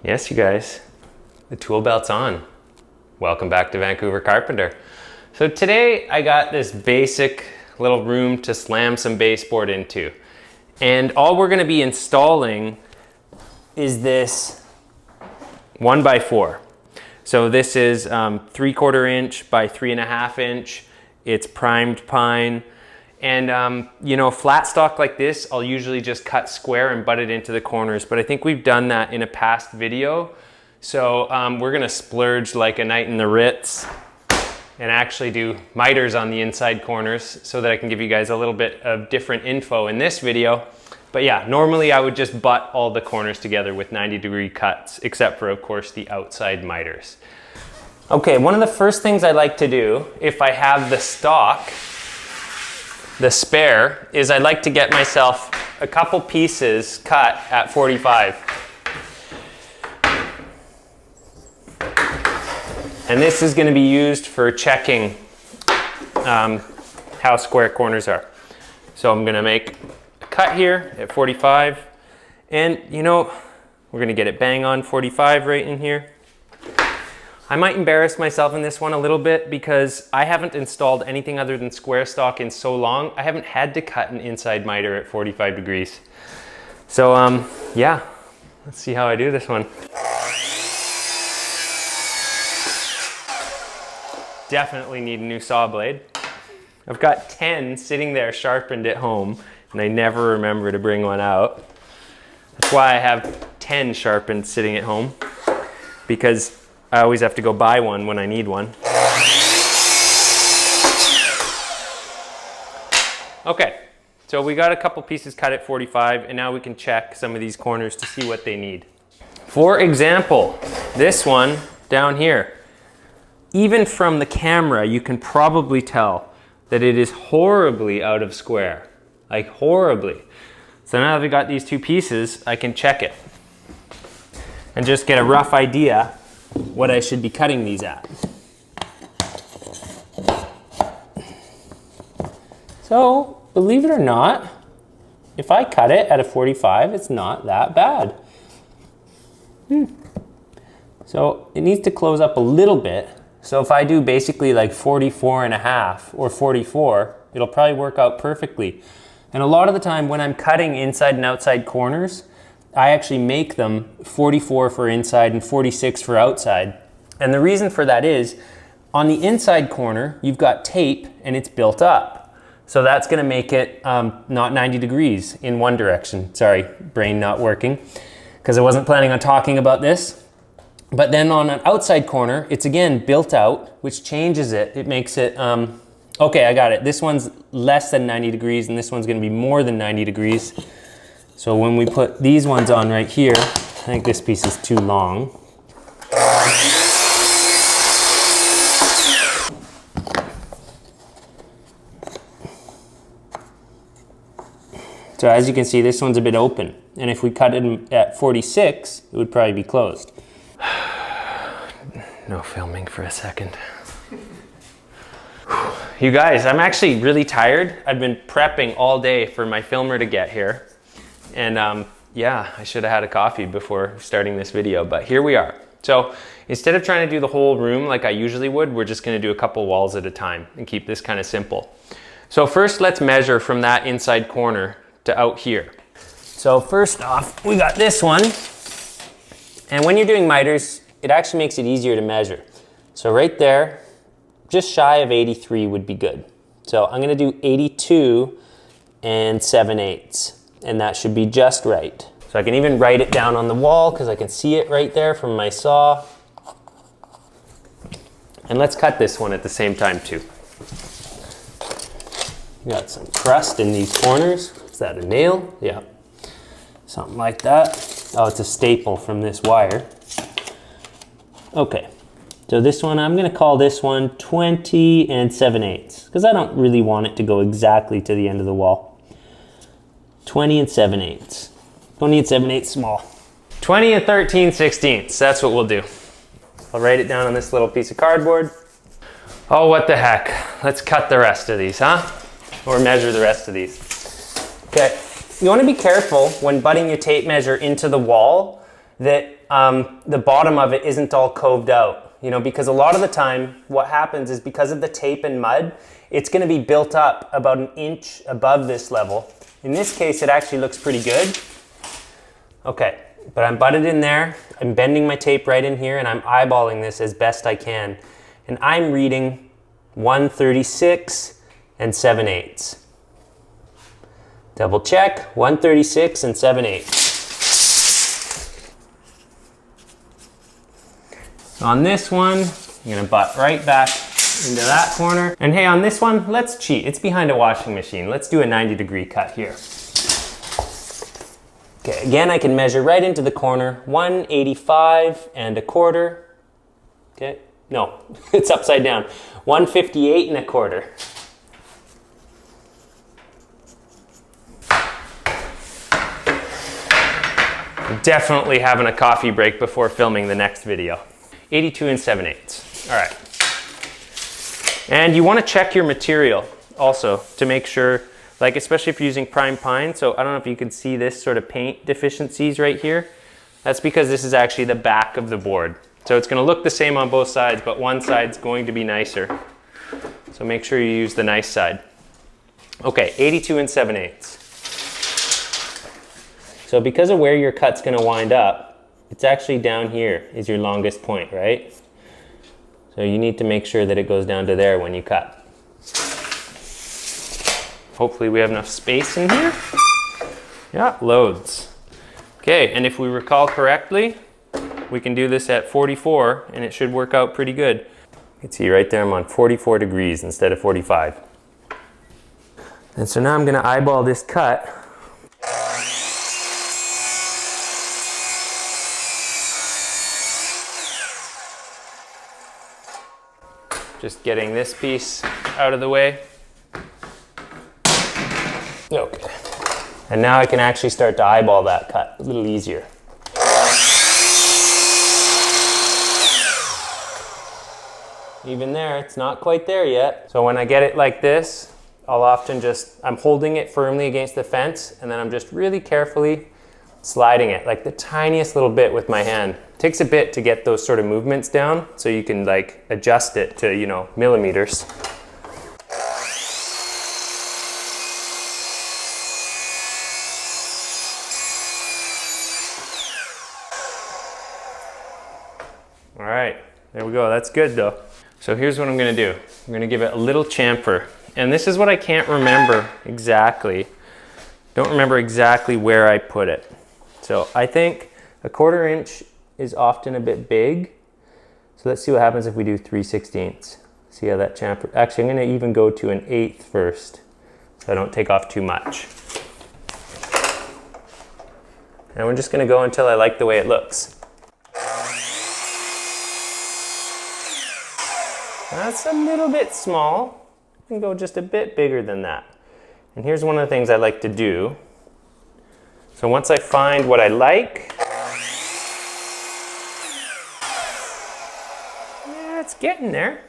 Yes, you guys, the tool belt's on. Welcome back to Vancouver Carpenter. So today I got this basic little room to slam some baseboard into. And all we're gonna be installing is this 1x4. So this is 3/4 inch by 3.5 inch. It's primed pine. And you know, flat stock like this, I'll usually just cut square and butt it into the corners, but I think we've done that in a past video. So we're gonna splurge like a night in the Ritz and actually do miters on the inside corners so that I can give you guys a little bit of different info in this video. But yeah, normally I would just butt all the corners together with 90-degree cuts, except for, of course, the outside miters. Okay, one of the first things I like to do, if I have the stock, the spare, is I like to get myself a couple pieces cut at 45. And this is going to be used for checking how square corners are. So I'm going to make a cut here at 45, and you know, we're going to get it bang on 45 right in here. I might embarrass myself in this one a little bit because I haven't installed anything other than square stock in so long. I haven't had to cut an inside miter at 45 degrees. So yeah, let's see how I do this one. Definitely need a new saw blade. I've got 10 sitting there sharpened at home and I never remember to bring one out. That's why I have 10 sharpened sitting at home, because I always have to go buy one when I need one. Okay, so we got a couple pieces cut at 45, and now we can check some of these corners to see what they need. For example, this one down here. Even from the camera, you can probably tell that it is horribly out of square, like horribly. So now that we got these two pieces, I can check it and just get a rough idea what I should be cutting these at. So, believe it or not, if I cut it at a 45, it's not that bad. So it needs to close up a little bit. So if I do basically like 44.5 or 44, it'll probably work out perfectly. And a lot of the time when I'm cutting inside and outside corners, I actually make them 44 for inside and 46 for outside. And the reason for that is, on the inside corner, you've got tape and it's built up. So that's gonna make it not 90 degrees in one direction. Sorry, brain not working, because I wasn't planning on talking about this. But then on an outside corner, it's again built out, which changes it. It makes it, okay, I got it. This one's less than 90 degrees and this one's gonna be more than 90 degrees. So when we put these ones on right here, I think this piece is too long. So as you can see, this one's a bit open. And if we cut it at 46, it would probably be closed. No filming for a second. You guys, I'm actually really tired. I've been prepping all day for my filmer to get here. And yeah, I should have had a coffee before starting this video, but here we are. So instead of trying to do the whole room like I usually would, we're just gonna do a couple walls at a time and keep this kind of simple. So first, let's measure from that inside corner to out here. So first off, we got this one. And when you're doing miters, it actually makes it easier to measure. So right there, just shy of 83 would be good. So I'm gonna do 82 and 7/8. And that should be just right. So I can even write it down on the wall because I can see it right there from my saw. And let's cut this one at the same time too. Got some crust in these corners. Is that a nail? Yeah, something like that. Oh, it's a staple from this wire. Okay, so this one, I'm gonna call this one 20 and 7/8 because I don't really want it to go exactly to the end of the wall. 20 and 7/8. 20 and 7/8 small. 20 and 13/16. That's what we'll do. I'll write it down on this little piece of cardboard. Oh, what the heck. Let's cut the rest of these, huh? Or measure the rest of these. Okay, you wanna be careful when butting your tape measure into the wall that the bottom of it isn't all coved out, you know, because a lot of the time what happens is because of the tape and mud, it's going to be built up about an inch above this level. In this case, it actually looks pretty good. Okay, but I'm butted in there. I'm bending my tape right in here and I'm eyeballing this as best I can. And I'm reading 136 and 7/8. Double check, 136 and 7/8. On this one, I'm gonna butt right back into that corner. And hey, on this one, let's cheat. It's behind a washing machine. Let's do a 90-degree cut here. Okay, again, I can measure right into the corner, 185 and a quarter. Okay, no, it's upside down. 158 and a quarter. Definitely having a coffee break before filming the next video. 82 and 7/8. All right. And you want to check your material also to make sure, like especially if you're using prime pine. So I don't know if you can see this sort of paint deficiencies right here. That's because this is actually the back of the board. So it's going to look the same on both sides, but one side's going to be nicer. So make sure you use the nice side. Okay, 82 and 7/8. So because of where your cut's going to wind up, it's actually down here is your longest point, right? So you need to make sure that it goes down to there when you cut. Hopefully we have enough space in here. Yeah, loads. Okay, and if we recall correctly, we can do this at 44 and it should work out pretty good. You can see right there I'm on 44 degrees instead of 45. And so now I'm going to eyeball this cut. Just getting this piece out of the way. Okay. And now I can actually start to eyeball that cut a little easier. Even there, it's not quite there yet. So when I get it like this, I'll often I'm holding it firmly against the fence and then I'm just really carefully sliding it, like the tiniest little bit with my hand. It takes a bit to get those sort of movements down so you can like adjust it to, you know, millimeters. All right, there we go. That's good though. So here's what I'm gonna do. I'm gonna give it a little chamfer. And this is what I can't remember exactly. Don't remember exactly where I put it. So I think a 1/4 inch is often a bit big. So let's see what happens if we do 3/16. See how that chamfer, actually I'm gonna even go to an 1/8 first so I don't take off too much. And we're just gonna go until I like the way it looks. That's a little bit small. You can go just a bit bigger than that. And here's one of the things I like to do. So once I find what I like, yeah, it's getting there.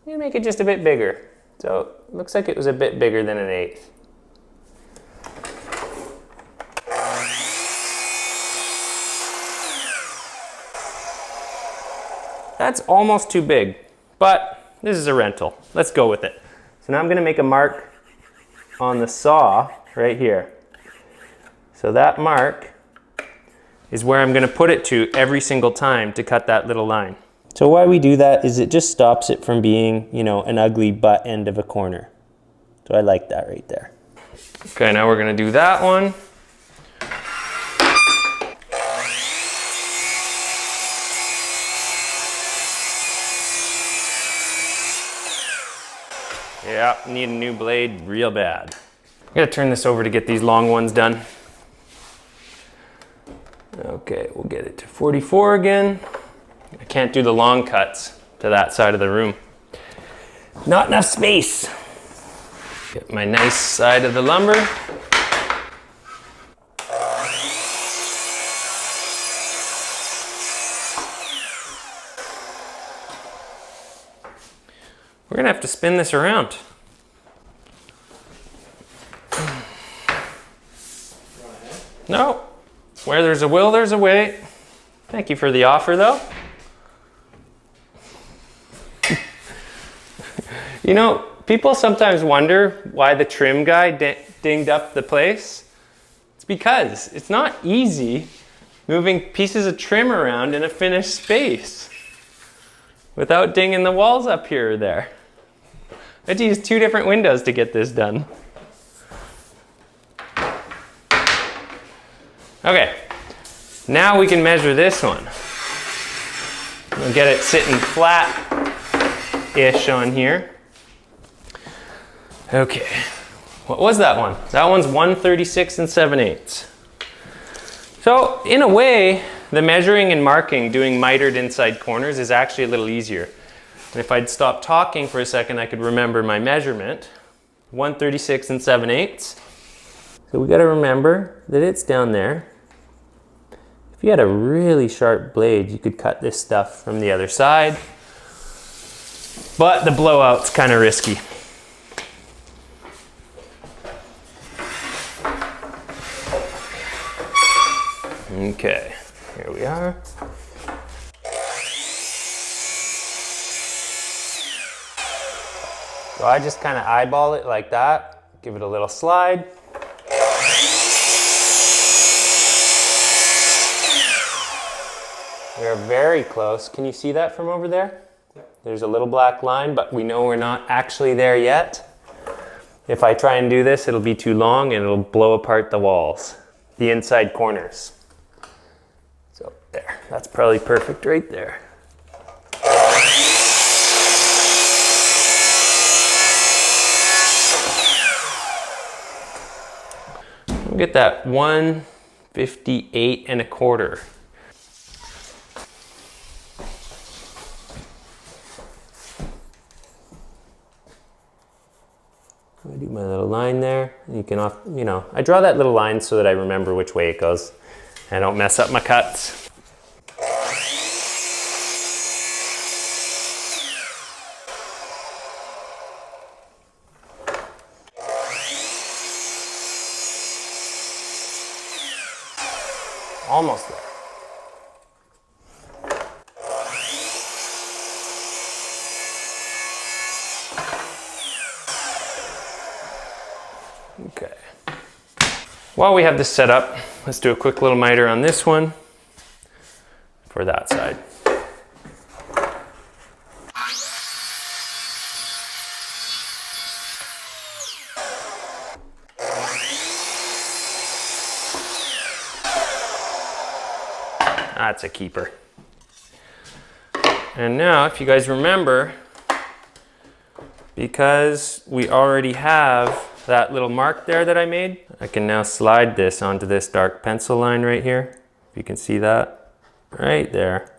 I'm gonna make it just a bit bigger. So it looks like it was a bit bigger than an 1/8. That's almost too big, but this is a rental. Let's go with it. So now I'm gonna make a mark on the saw right here. So that mark is where I'm gonna put it to every single time to cut that little line. So why we do that is it just stops it from being, you know, an ugly butt end of a corner. So I like that right there. Okay, now we're gonna do that one. Yeah, need a new blade real bad. I gotta turn this over to get these long ones done. Okay, we'll get it to 44 again. I can't do the long cuts to that side of the room. Not enough space. Get my nice side of the lumber. We're gonna have to spin this around. No, where there's a will, there's a way. Thank you for the offer though. You know, people sometimes wonder why the trim guy dinged up the place. It's because it's not easy moving pieces of trim around in a finished space without dinging the walls up here or there. I had to use 2 different windows to get this done. Okay, now we can measure this one. We'll get it sitting flat-ish on here. Okay, what was that one? That one's 136 7/8. So in a way, the measuring and marking, doing mitered inside corners is actually a little easier. And if I'd stop talking for a second, I could remember my measurement. 136 7/8. So we gotta remember that it's down there. If you had a really sharp blade, you could cut this stuff from the other side. But the blowout's kind of risky. Okay, here we are. So I just kind of eyeball it like that, give it a little slide. We're very close. Can you see that from over there? There's a little black line, but we know we're not actually there yet. If I try and do this, it'll be too long and it'll blow apart the walls, the inside corners. So there, that's probably perfect right there. We'll get that 158 1/4. I do my little line there. You can, I draw that little line so that I remember which way it goes. I don't mess up my cuts. Almost there. Okay. While we have this set up, let's do a quick little miter on this one for that side. That's a keeper. And now, if you guys remember, because we already have that little mark there that I made, I can now slide this onto this dark pencil line right here. If you can see that, right there.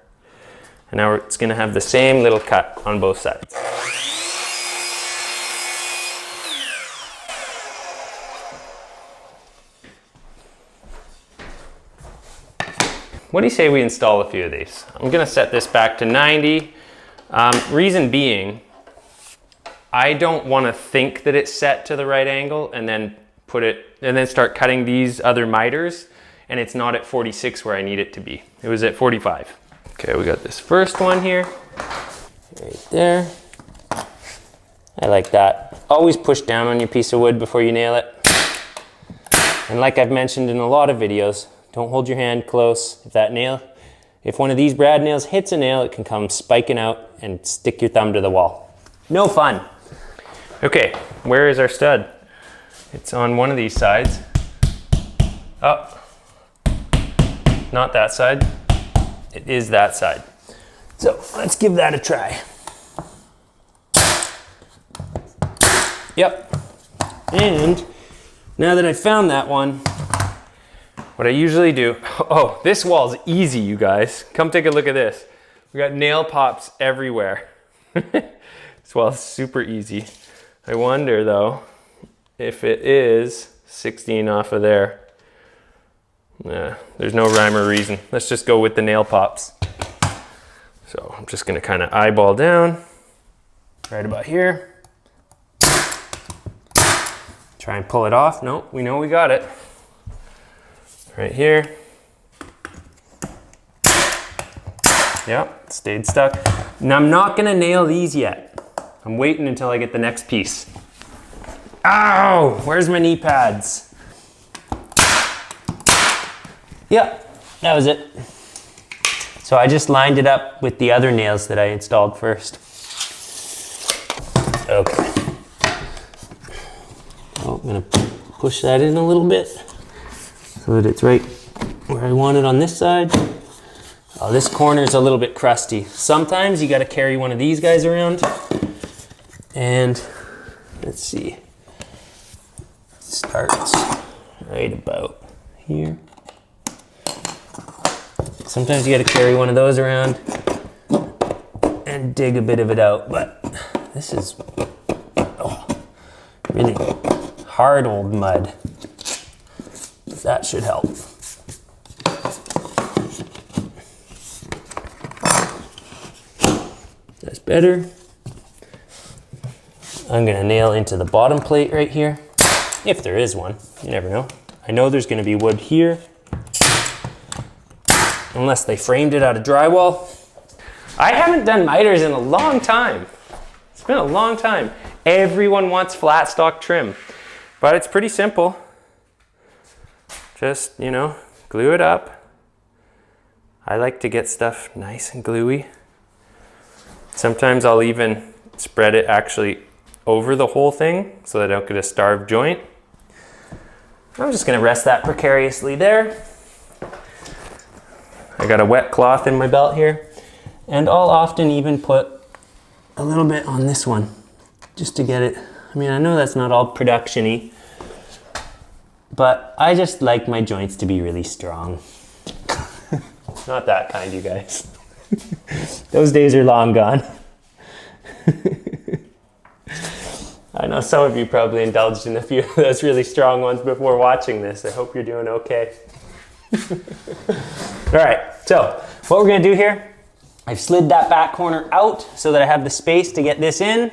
And now it's gonna have the same little cut on both sides. What do you say we install a few of these? I'm gonna set this back to 90. Reason being, I don't want to think that it's set to the right angle and then start cutting these other miters and it's not at 46 where I need it to be. It was at 45. Okay, we got this first one here, right there. I like that. Always push down on your piece of wood before you nail it. And like I've mentioned in a lot of videos, don't hold your hand close. If one of these brad nails hits a nail, it can come spiking out and stick your thumb to the wall. No fun. Okay, where is our stud? It's on one of these sides. Oh, not that side. It is that side. So let's give that a try. Yep. And now that I found that one, what I usually do, oh, this wall's easy, you guys. Come take a look at this. We got nail pops everywhere. This wall's super easy. I wonder though, if it is 16 off of there. Nah, there's no rhyme or reason. Let's just go with the nail pops. So I'm just gonna kind of eyeball down, right about here. Try and pull it off. Nope, we know we got it. Right here. Yep, stayed stuck. Now I'm not gonna nail these yet. I'm waiting until I get the next piece. Ow, where's my knee pads? Yep, that was it. So I just lined it up with the other nails that I installed first. Okay. Oh, I'm gonna push that in a little bit so that it's right where I want it on this side. Oh, this corner is a little bit crusty. Sometimes you gotta carry one of these guys around. And let's see, it starts right about here. Sometimes you gotta carry one of those around and dig a bit of it out, but this is really hard old mud. That should help. That's better. I'm gonna nail into the bottom plate right here, if there is one. You never know. I know there's gonna be wood here, unless they framed it out of drywall. I haven't done miters in a long time. It's been a long time. Everyone wants flat stock trim, but it's pretty simple. Just, you know, glue it up. I like to get stuff nice and gluey. Sometimes I'll even spread it actually over the whole thing so that I don't get a starved joint. I'm just gonna rest that precariously there. I got a wet cloth in my belt here, and I'll often even put a little bit on this one just to get it. I mean, I know that's not all production-y, but I just like my joints to be really strong. Not that kind, you guys. Those days are long gone. I know some of you probably indulged in a few of those really strong ones before watching this. I hope you're doing okay. All right, so what we're gonna do here, I've slid that back corner out so that I have the space to get this in.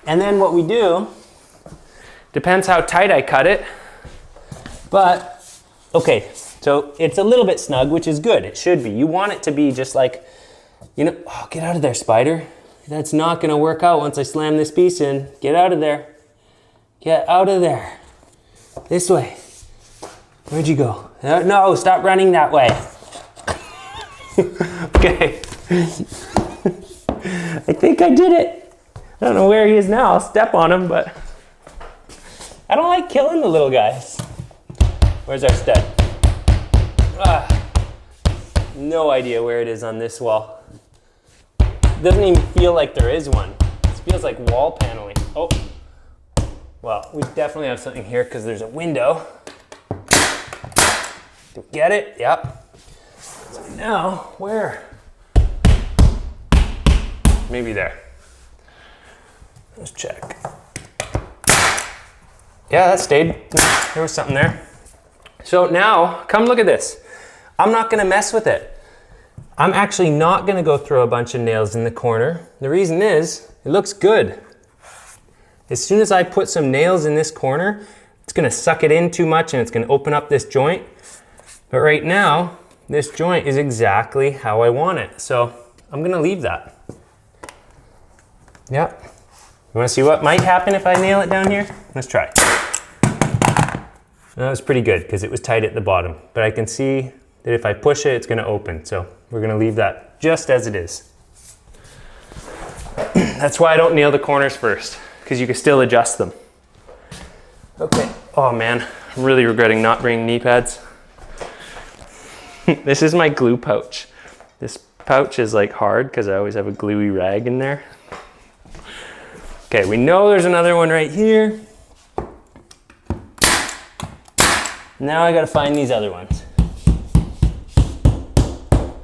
And then what we do, depends how tight I cut it, but okay, so it's a little bit snug, which is good. It should be. You want it to be just like, you know, oh, get out of there, spider. That's not gonna work out once I slam this piece in. Get out of there. Get out of there. This way. Where'd you go? No, stop running that way. Okay. I think I did it. I don't know where he is now. I'll step on him, but I don't like killing the little guys. Where's our stud? No idea where it is on this wall. Doesn't even feel like there is one. It feels like wall paneling. Oh, well, we definitely have something here because there's a window. Do we get it? Yep. So now, where? Maybe there. Let's check. Yeah, that stayed. There was something there. So now, come look at this. I'm not gonna mess with it. I'm actually not gonna go throw a bunch of nails in the corner. The reason is, it looks good. As soon as I put some nails in this corner, it's gonna suck it in too much and it's gonna open up this joint. But right now, this joint is exactly how I want it. So I'm gonna leave that. Yep. You wanna see what might happen if I nail it down here? Let's try. That was pretty good because it was tight at the bottom, but I can see that if I push it, it's gonna open. So we're gonna leave that just as it is. That's why I don't nail the corners first, because you can still adjust them. Okay, oh man, I'm really regretting not bringing knee pads. This is my glue pouch. This pouch is like hard because I always have a gluey rag in there. Okay, we know there's another one right here. Now I gotta find these other ones.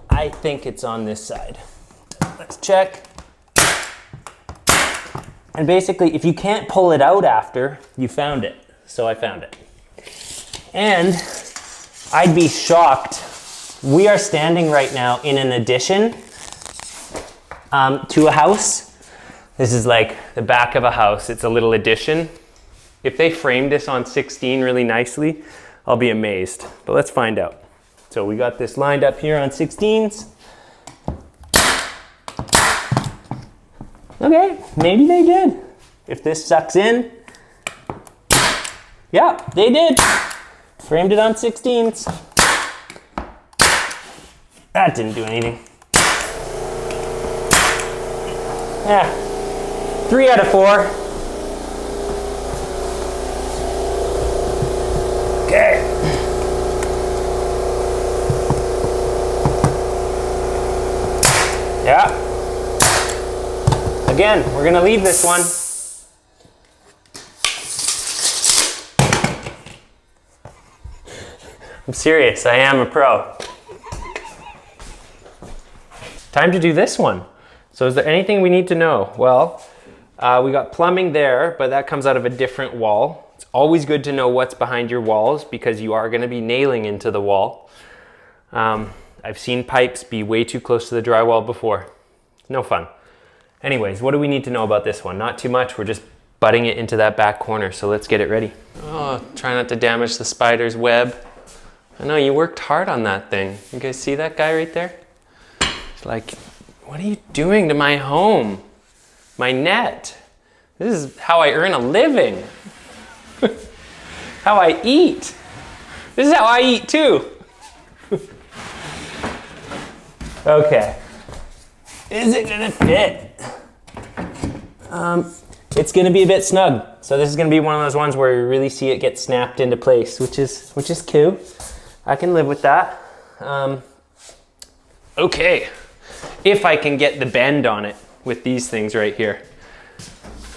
I think it's on this side. Let's check. And basically, if you can't pull it out after, you found it. So I found it. And I'd be shocked. We are standing right now in an addition to a house. This is like the back of a house. It's a little addition. If they framed this on 16 really nicely, I'll be amazed. But let's find out. So we got this lined up here on 16s. Okay, maybe they did. If this sucks in, yeah, they did. Framed it on 16s. That didn't do anything. Yeah, 3 out of 4. Okay. Yeah. Again, we're gonna leave this one. I'm serious, I am a pro. Time to do this one. So is there anything we need to know? Well, we got plumbing there, but that comes out of a different wall. It's always good to know what's behind your walls because you are gonna be nailing into the wall. I've seen pipes be way too close to the drywall before. No fun. Anyways, what do we need to know about this one? Not too much, we're just butting it into that back corner, so let's get it ready. Oh, try not to damage the spider's web. I know, you worked hard on that thing. You guys see that guy right there? It's like, what are you doing to my home? My net. This is how I earn a living. How I eat. This is how I eat too. Okay. Is it gonna fit? It's gonna be a bit snug. So this is gonna be one of those ones where you really see it get snapped into place, which is cool. I can live with that. Okay. If I can get the bend on it with these things right here.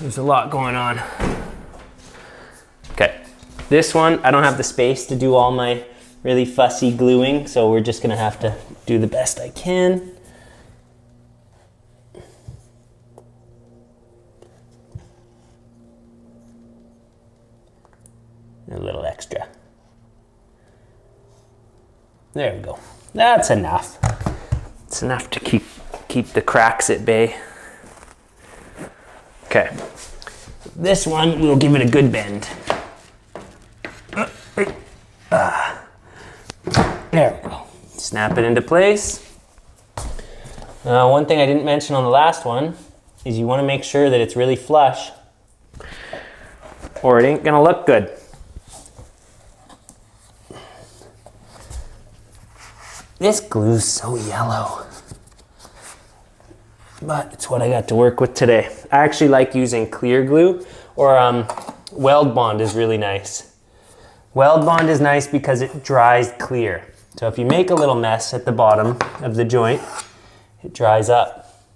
There's a lot going on. Okay. This one, I don't have the space to do all my really fussy gluing, so we're just gonna have to do the best I can. A little extra. There we go. That's enough. It's enough to keep the cracks at bay. Okay. This one, we'll give it a good bend. There we go. Snap it into place. One thing I didn't mention on the last one is you want to make sure that it's really flush or it ain't gonna look good. This glue's so yellow, but it's what I got to work with today. I actually like using clear glue, or weld bond is really nice. Weld bond is nice because it dries clear. So if you make a little mess at the bottom of the joint, it dries up.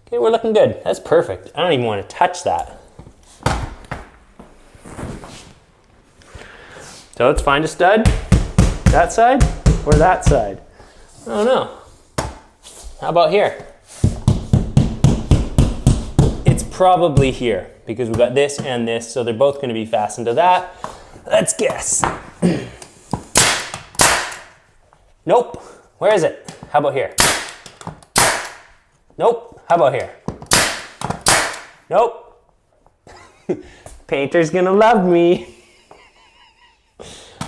Okay, we're looking good. That's perfect. I don't even want to touch that. So let's find a stud. That side or that side? I don't know. How about here? It's probably here because we've got this and this, so they're both going to be fastened to that. Let's guess. Nope. Where is it? How about here? Nope. How about here? Nope. Painter's gonna love me.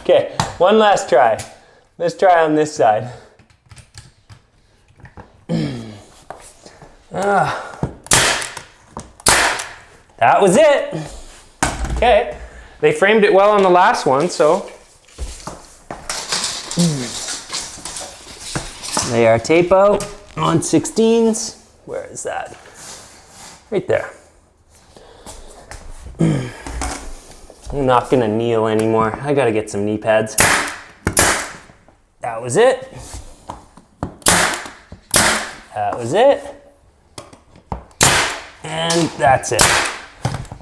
Okay, one last try. Let's try on this side. That was it. Okay, they framed it well on the last one, so. They are tape out on 16s. Where is that? Right there. I'm not gonna kneel anymore. I gotta get some knee pads. That was it. That was it. And that's it.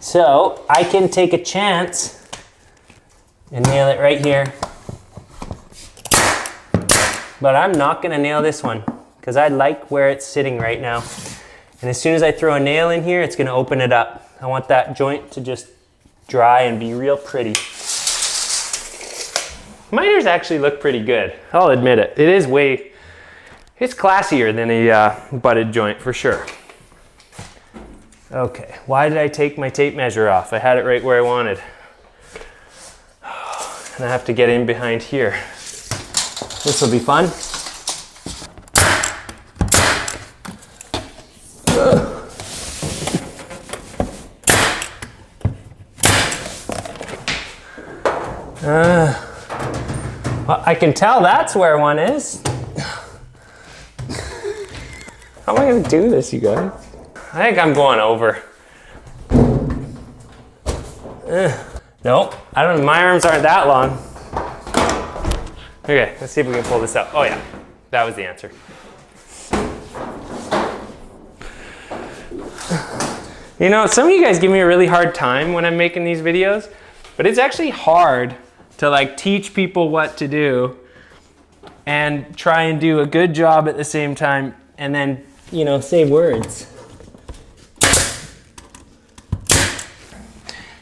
So I can take a chance and nail it right here. But I'm not gonna nail this one because I like where it's sitting right now. And as soon as I throw a nail in here, it's gonna open it up. I want that joint to just dry and be real pretty. Miners actually look pretty good. I'll admit it. It's classier than a butted joint for sure. Okay, why did I take my tape measure off? I had it right where I wanted. And I have to get in behind here. This will be fun. Well, I can tell that's where one is. How am I gonna do this, you guys? I think I'm going over. Nope, I don't. My arms aren't that long. Okay, let's see if we can pull this out. Oh yeah, that was the answer. You know, some of you guys give me a really hard time when I'm making these videos, but it's actually hard to like teach people what to do and try and do a good job at the same time and then, you know, say words.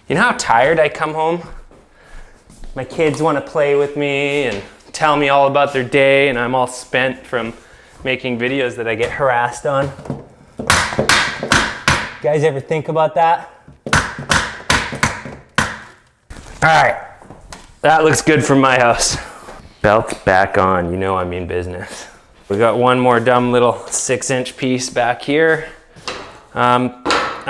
You know how tired I come home? My kids want to play with me and tell me all about their day, and I'm all spent from making videos that I get harassed on. You guys ever think about that? All right, that looks good from my house. Belt's back on, you know I mean business. We got one more dumb little 6-inch piece back here.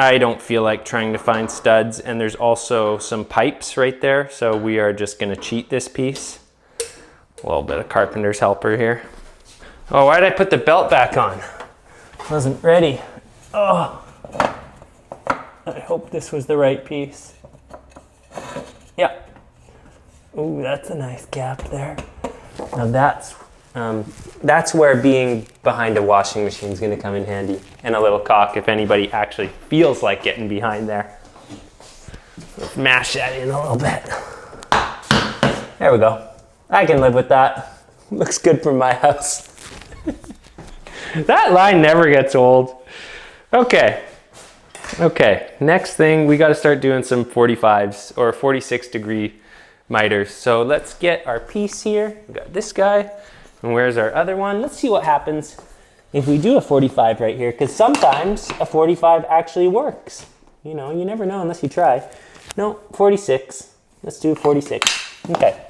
I don't feel like trying to find studs, and there's also some pipes right there, so we are just gonna cheat this piece. A little bit of carpenter's helper here. Oh, why did I put the belt back on? Wasn't ready. Oh, I hope this was the right piece. Yeah. Ooh, that's a nice gap there. Now that's where being behind a washing machine is going to come in handy, and a little caulk if anybody actually feels like getting behind there. Let's mash that in a little bit. There we go. I can live with that. Looks good from my house. That line never gets old. Okay. Okay, next thing, we got to start doing some 45s or 46-degree miters. So let's get our piece here. We got this guy. And where's our other one? Let's see what happens if we do a 45 right here, because sometimes a 45 actually works. You know, you never know unless you try. No, 46. Let's do 46. Okay.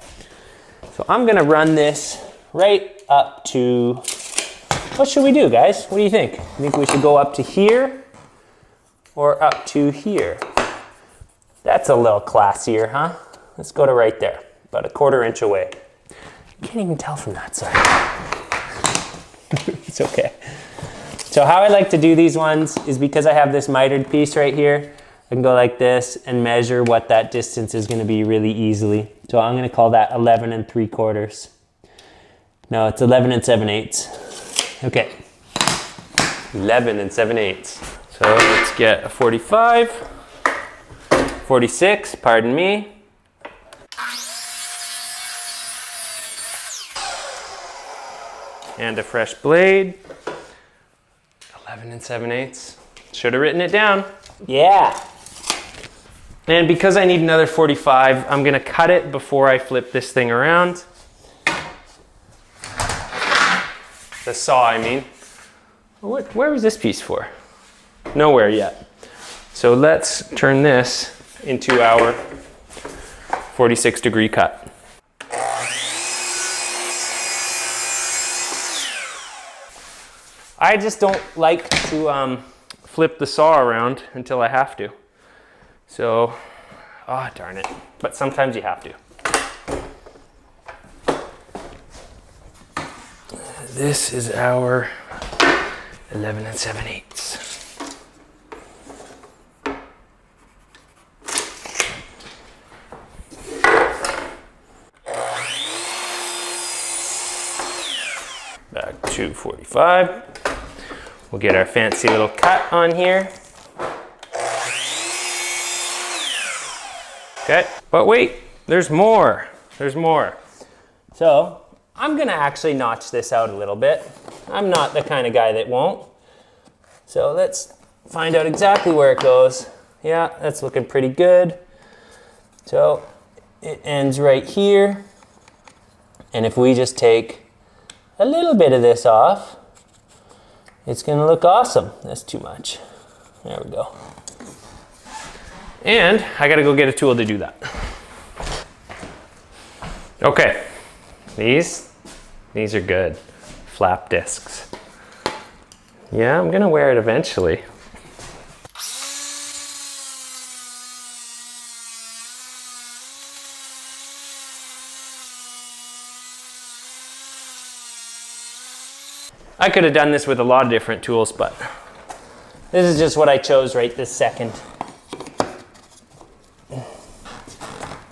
So I'm gonna run this right up to, what should we do, guys? What do you think? You think we should go up to here or up to here? That's a little classier, huh? Let's go to right there, about a 1/4 inch away. Can't even tell from that side. It's okay. So how I like to do these ones is because I have this mitered piece right here, I can go like this and measure what that distance is going to be really easily. So I'm going to call that 11 3/4. No, it's 11 7/8. Okay. 11 7/8. So let's get a 45, 46, pardon me. And a fresh blade. 11 7/8. Should have written it down. Yeah. And because I need another 45, I'm gonna cut it before I flip this thing around. The saw, I mean. Where was this piece for? Nowhere yet. So let's turn this into our 46-degree cut. I just don't like to flip the saw around until I have to. So, oh darn it. But sometimes you have to. This is our 11 7/8. Back to 45. We'll get our fancy little cut on here. Okay, but wait, there's more. There's more. So I'm gonna actually notch this out a little bit. I'm not the kind of guy that won't. So let's find out exactly where it goes. Yeah, that's looking pretty good. So it ends right here. And if we just take a little bit of this off, it's gonna look awesome. That's too much. There we go. And I gotta go get a tool to do that. Okay, these are good. Flap discs. Yeah, I'm gonna wear it eventually. I could have done this with a lot of different tools, but this is just what I chose right this second.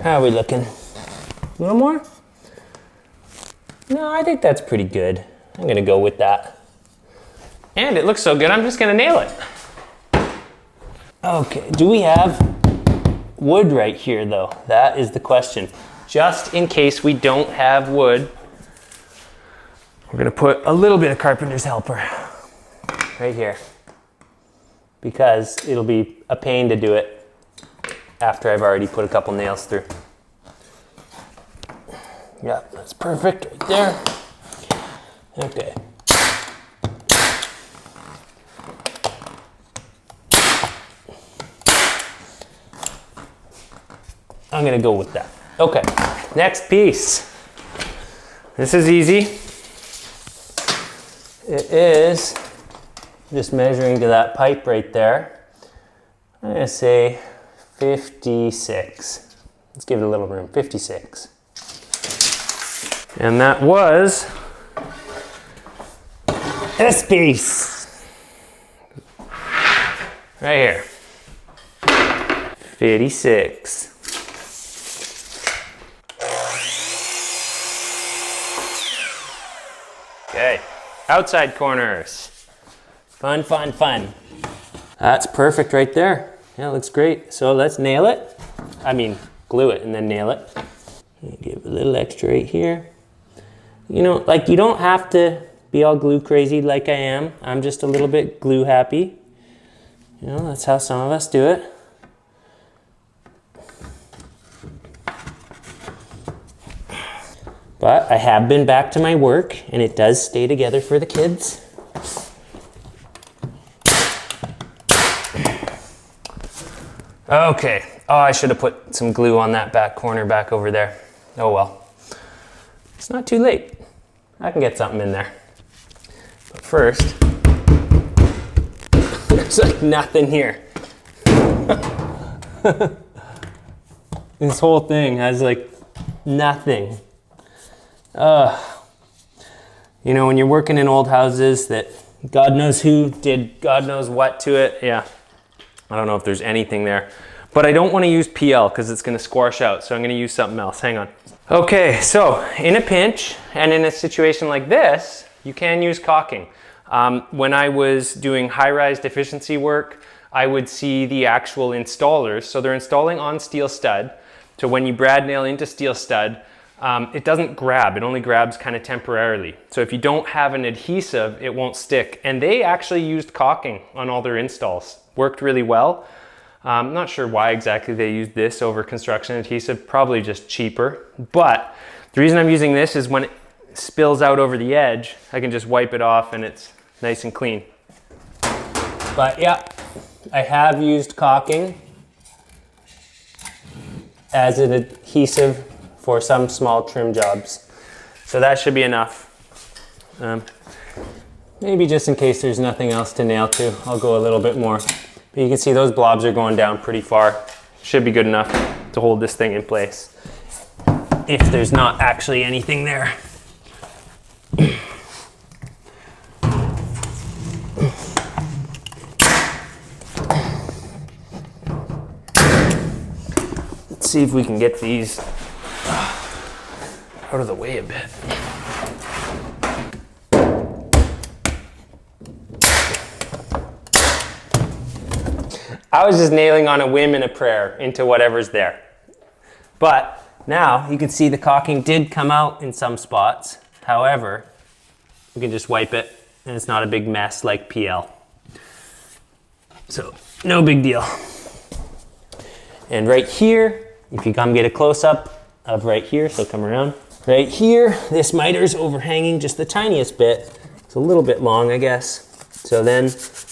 How are we looking? A little more? No, I think that's pretty good. I'm gonna go with that. And it looks so good, I'm just gonna nail it. Okay, do we have wood right here though? That is the question. Just in case we don't have wood, we're gonna put a little bit of carpenter's helper right here, because it'll be a pain to do it after I've already put a couple nails through. Yeah, that's perfect right there. Okay. I'm gonna go with that. Okay, next piece. This is easy. It is just measuring to that pipe right there. I'm gonna say 56. Let's give it a little room, 56. And that was this piece. Right here. 56. Okay, outside corners. Fun, fun, fun. That's perfect right there. Yeah, it looks great. So let's nail it. I mean, glue it and then nail it. Give a little extra right here. You know, like you don't have to be all glue crazy like I am. I'm just a little bit glue happy. You know, that's how some of us do it. But I have been back to my work and it does stay together for the kids. Okay. Oh, I should have put some glue on that back corner back over there. Oh well. It's not too late. I can get something in there. But first, there's like nothing here. This whole thing has like nothing. You know, when you're working in old houses that God knows who did God knows what to it, yeah. I don't know if there's anything there. But I don't want to use PL because it's going to squash out, so I'm going to use something else. Hang on. Okay, so in a pinch and in a situation like this, you can use caulking. When I was doing high-rise deficiency work, I would see the actual installers. So they're installing on steel stud. So when you brad nail into steel stud, it doesn't grab, it only grabs kind of temporarily. So if you don't have an adhesive, it won't stick. And they actually used caulking on all their installs. Worked really well. I'm not sure why exactly they used this over construction adhesive, probably just cheaper. But the reason I'm using this is when it spills out over the edge, I can just wipe it off and it's nice and clean. But yeah, I have used caulking as an adhesive for some small trim jobs. So that should be enough. Maybe just in case there's nothing else to nail to, I'll go a little bit more. But you can see those blobs are going down pretty far. Should be good enough to hold this thing in place if there's not actually anything there. Let's see if we can get these out of the way a bit. I was just nailing on a whim and a prayer into whatever's there. But now you can see the caulking did come out in some spots. However, you can just wipe it and it's not a big mess like PL. So no big deal. And right here, if you come get a close up of right here, so come around. Right here, this miter's overhanging just the tiniest bit. It's a little bit long, I guess. So then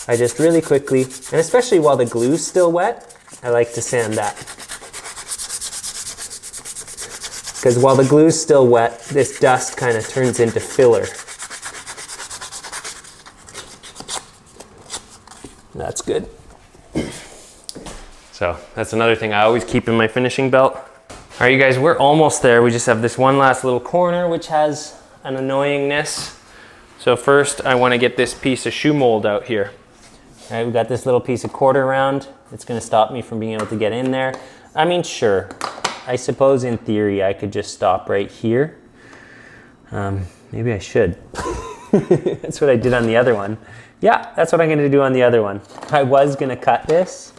I just really quickly, and especially while the glue's still wet, I like to sand that. Because while the glue's still wet, this dust kind of turns into filler. That's good. So that's another thing I always keep in my finishing belt. All right, you guys, we're almost there. We just have this one last little corner, which has an annoyingness. So first I want to get this piece of shoe mold out here. All right, we got this little piece of quarter round. It's going to stop me from being able to get in there. I mean, sure, I suppose in theory I could just stop right here. Maybe I should. That's what I did on the other one. Yeah, that's what I'm going to do on the other one. I was going to cut this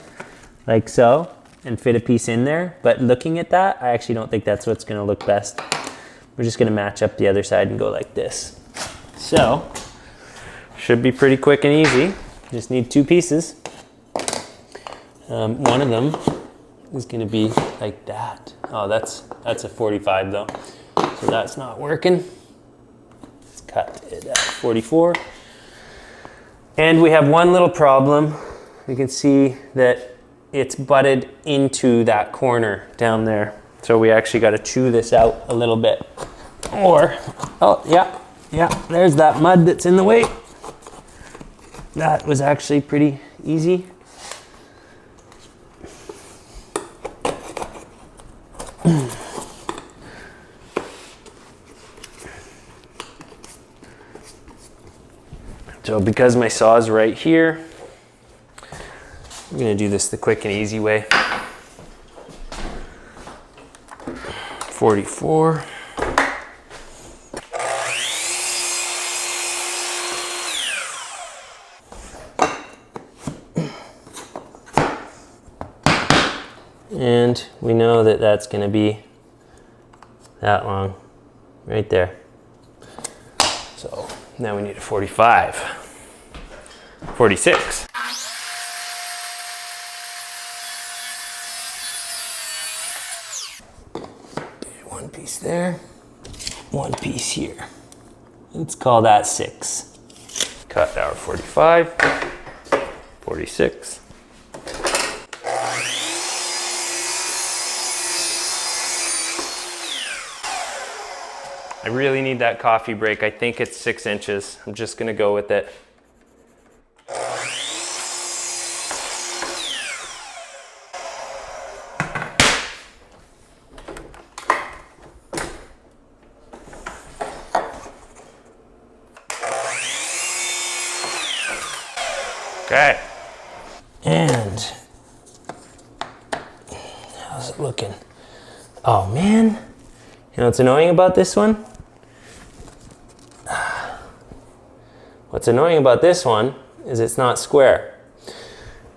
like so and fit a piece in there, but looking at that, I actually don't think that's what's going to look best. We're just going to match up the other side and go like this. So, should be pretty quick and easy. Just need two pieces. One of them is going to be like that. Oh, that's a 45 though, so that's not working. Let's cut it at 44. And we have one little problem. You can see that it's butted into that corner down there. So we actually got to chew this out a little bit. Or, oh yeah, there's that mud that's in the way. That was actually pretty easy. So because my saw is right here, I'm gonna do this the quick and easy way. 44. And we know that that's gonna be that long, right there. So now we need a 45, 46. One piece there, one piece here. Let's call that 6. Cut our 45, 46. I really need that coffee break. I think it's 6 inches. I'm just gonna go with it. Okay. And how's it looking? Oh man, you know what's annoying about this one? What's annoying about this one is it's not square.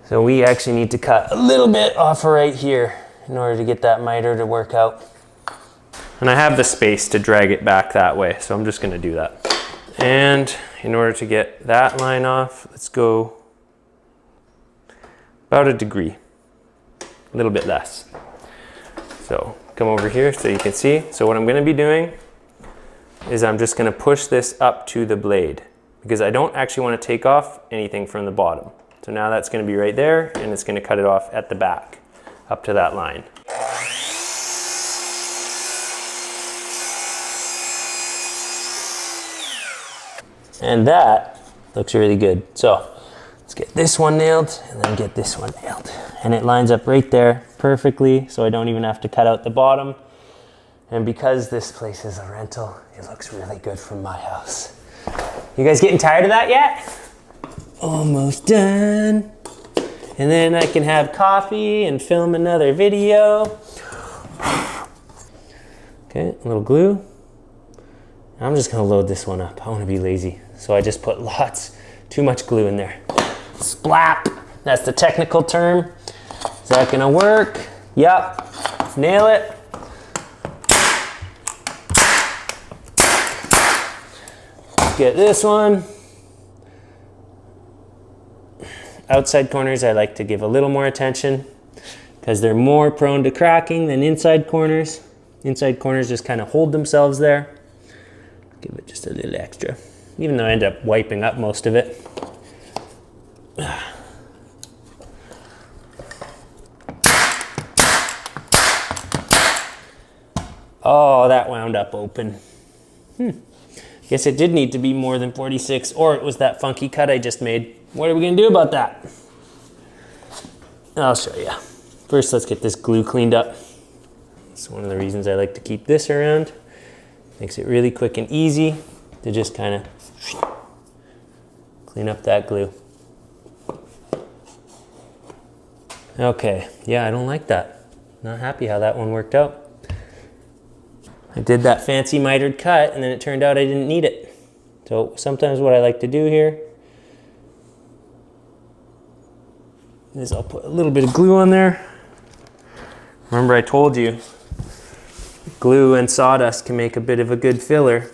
So we actually need to cut a little bit off of right here in order to get that miter to work out. And I have the space to drag it back that way, so I'm just gonna do that. And in order to get that line off, let's go about a degree, a little bit less. So come over here so you can see. So what I'm gonna be doing is I'm just gonna push this up to the blade because I don't actually wanna take off anything from the bottom. So now that's gonna be right there and it's gonna cut it off at the back, up to that line. And that looks really good. So let's get this one nailed and then get this one nailed. And it lines up right there perfectly, so I don't even have to cut out the bottom. And because this place is a rental, it looks really good from my house. You guys getting tired of that yet? Almost done. And then I can have coffee and film another video. Okay, a little glue. I'm just gonna load this one up. I wanna be lazy. So I just put too much glue in there. Splap, that's the technical term. Is that gonna work? Yup, let's nail it. Let's get this one. Outside corners I like to give a little more attention because they're more prone to cracking than inside corners. Inside corners just kind of hold themselves there. Give it just a little extra, even though I end up wiping up most of it. Oh, that wound up open. Guess it did need to be more than 46, or it was that funky cut I just made. What are we gonna do about that? I'll show you. First, let's get this glue cleaned up. It's one of the reasons I like to keep this around. Makes it really quick and easy to just kind of Clean up that glue. Okay, yeah, I don't like that. Not happy how that one worked out. I did that fancy mitered cut and then it turned out I didn't need it. So sometimes what I like to do here is I'll put a little bit of glue on there. Remember I told you, glue and sawdust can make a bit of a good filler.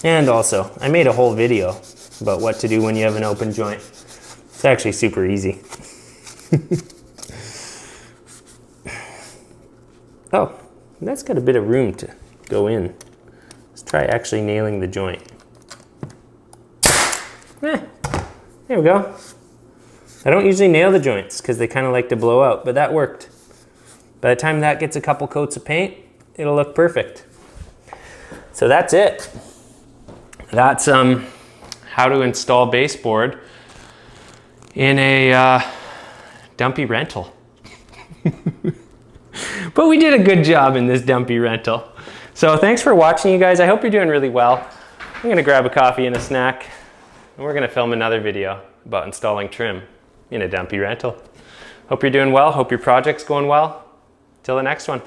And also, I made a whole video about what to do when you have an open joint. It's actually super easy. Oh, that's got a bit of room to go in. Let's try actually nailing the joint. There we go. I don't usually nail the joints because they kind of like to blow out, but that worked. By the time that gets a couple coats of paint, it'll look perfect. So that's it. That's how to install baseboard in a dumpy rental. But we did a good job in this dumpy rental. So thanks for watching, you guys. I hope you're doing really well. I'm gonna grab a coffee and a snack, and we're gonna film another video about installing trim in a dumpy rental. Hope you're doing well. Hope your project's going well. Till the next one.